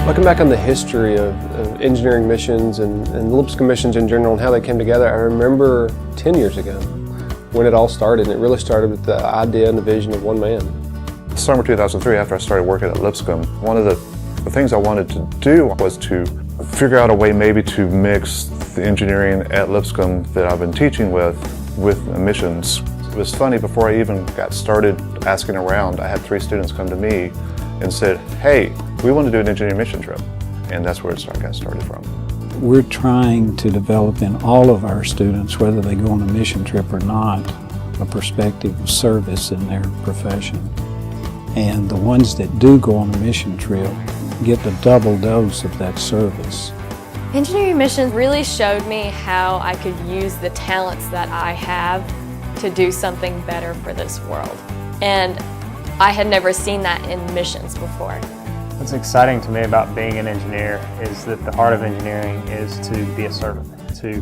Looking back on the history of engineering missions and Lipscomb Missions in general and how they came together, I remember 10 years ago when it all started, and it really started with the idea and the vision of one man. Summer 2003, after I started working at Lipscomb, one of the things I wanted to do was to figure out a way maybe to mix the engineering at Lipscomb that I've been teaching with missions. It was funny, before I even got started asking around, I had 3 students come to me and said, hey, we want to do an engineering mission trip. And that's where it got started from. We're trying to develop in all of our students, whether they go on a mission trip or not, a perspective of service in their profession. And the ones that do go on a mission trip get the double dose of that service. Engineering missions really showed me how I could use the talents that I have to do something better for this world. And I had never seen that in missions before. What's exciting to me about being an engineer is that the heart of engineering is to be a servant, to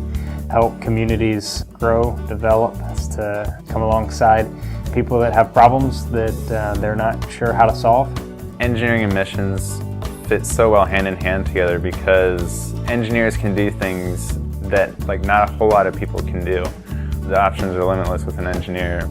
help communities grow, develop, to come alongside people that have problems that they're not sure how to solve. Engineering and missions fit so well hand in hand together because engineers can do things that not a whole lot of people can do. The options are limitless with an engineer.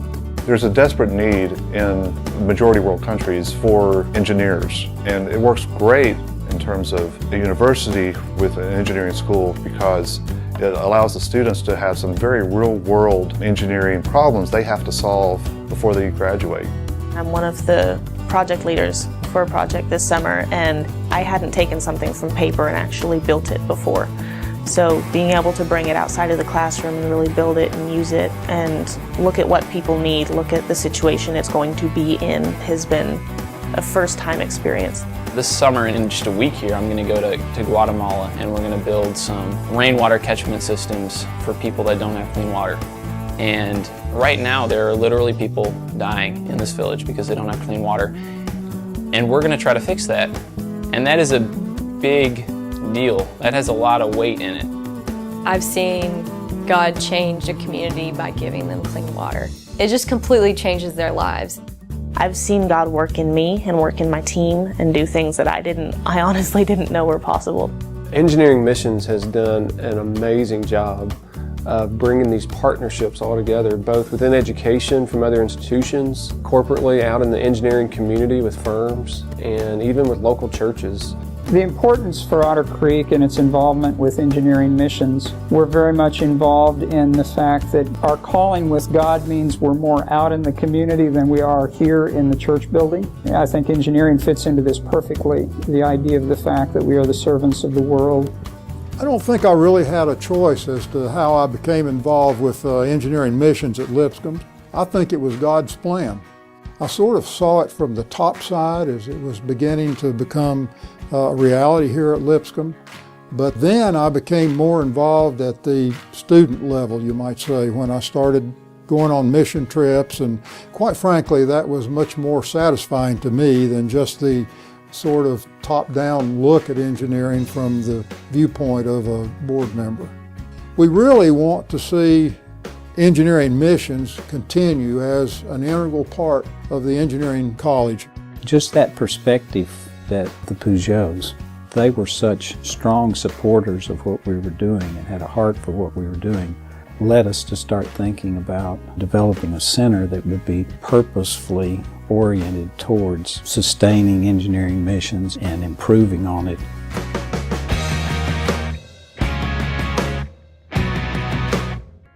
There's a desperate need in majority world countries for engineers, and it works great in terms of a university with an engineering school because it allows the students to have some very real-world engineering problems they have to solve before they graduate. I'm one of the project leaders for a project this summer, and I hadn't taken something from paper and actually built it before. So being able to bring it outside of the classroom and really build it and use it and look at what people need, look at the situation it's going to be in, has been a first-time experience. This summer, in just a week here, I'm going to go to Guatemala, and we're going to build some rainwater catchment systems for people that don't have clean water. And right now there are literally people dying in this village because they don't have clean water. And we're going to try to fix that. And that is a big deal. That has a lot of weight in it. I've seen God change a community by giving them clean water. It just completely changes their lives. I've seen God work in me and work in my team and do things that I honestly didn't know were possible. Engineering Missions has done an amazing job of bringing these partnerships all together, both within education from other institutions, corporately out in the engineering community with firms, and even with local churches. The importance for Otter Creek and its involvement with engineering missions, we're very much involved in the fact that our calling with God means we're more out in the community than we are here in the church building. I think engineering fits into this perfectly, the idea of the fact that we are the servants of the world. I don't think I really had a choice as to how I became involved with engineering missions at Lipscomb. I think it was God's plan. I sort of saw it from the top side as it was beginning to become a reality here at Lipscomb. But then I became more involved at the student level, you might say, when I started going on mission trips, and quite frankly that was much more satisfying to me than just the sort of top-down look at engineering from the viewpoint of a board member. We really want to see engineering missions continue as an integral part of the engineering college. Just that perspective that the Peugeots, they were such strong supporters of what we were doing and had a heart for what we were doing, led us to start thinking about developing a center that would be purposefully oriented towards sustaining engineering missions and improving on it.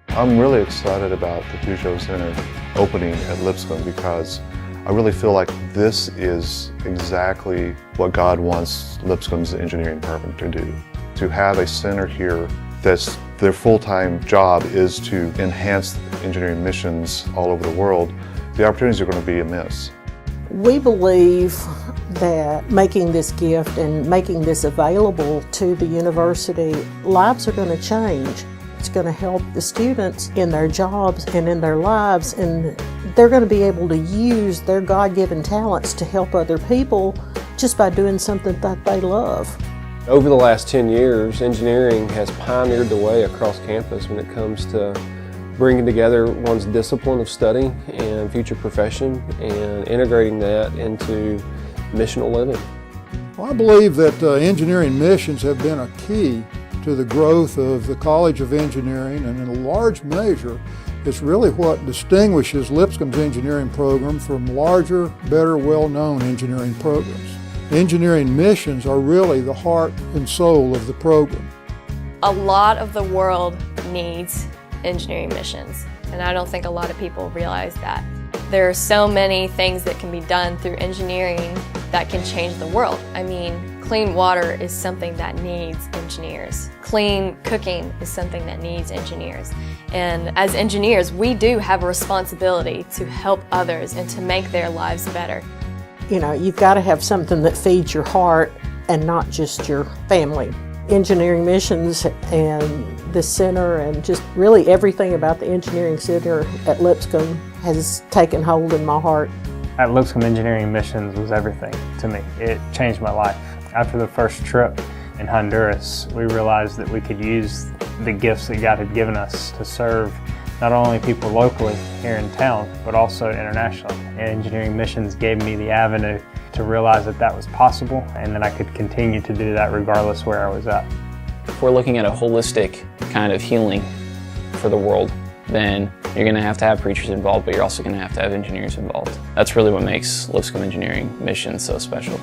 I'm really excited about the Peugeot Center opening at Lipscomb because I really feel like this is exactly what God wants Lipscomb's engineering department to do. To have a center here that's their full-time job is to enhance engineering missions all over the world, the opportunities are going to be immense. We believe that making this gift and making this available to the university, lives are going to change. It's going to help the students in their jobs and in their lives, and they're going to be able to use their God-given talents to help other people just by doing something that they love. Over the last 10 years, engineering has pioneered the way across campus when it comes to bringing together one's discipline of study and future profession and integrating that into missional living. Well, I believe that engineering missions have been a key to the growth of the College of Engineering, and in a large measure, it's really what distinguishes Lipscomb's engineering program from larger, better, well-known engineering programs. Engineering missions are really the heart and soul of the program. A lot of the world needs engineering missions, and I don't think a lot of people realize that. There are so many things that can be done through engineering that can change the world. I mean, clean water is something that needs engineers. Clean cooking is something that needs engineers. And as engineers, we do have a responsibility to help others and to make their lives better. You know, you've got to have something that feeds your heart and not just your family. Engineering missions and the center and just really everything about the engineering center at Lipscomb has taken hold in my heart. At Lipscomb, engineering missions was everything to me. It changed my life. After the first trip in Honduras, we realized that we could use the gifts that God had given us to serve not only people locally here in town, but also internationally. And engineering missions gave me the avenue to realize that that was possible and that I could continue to do that regardless where I was at. If we're looking at a holistic kind of healing for the world, then you're going to have preachers involved, but you're also going to have engineers involved. That's really what makes Lipscomb Engineering Missions so special.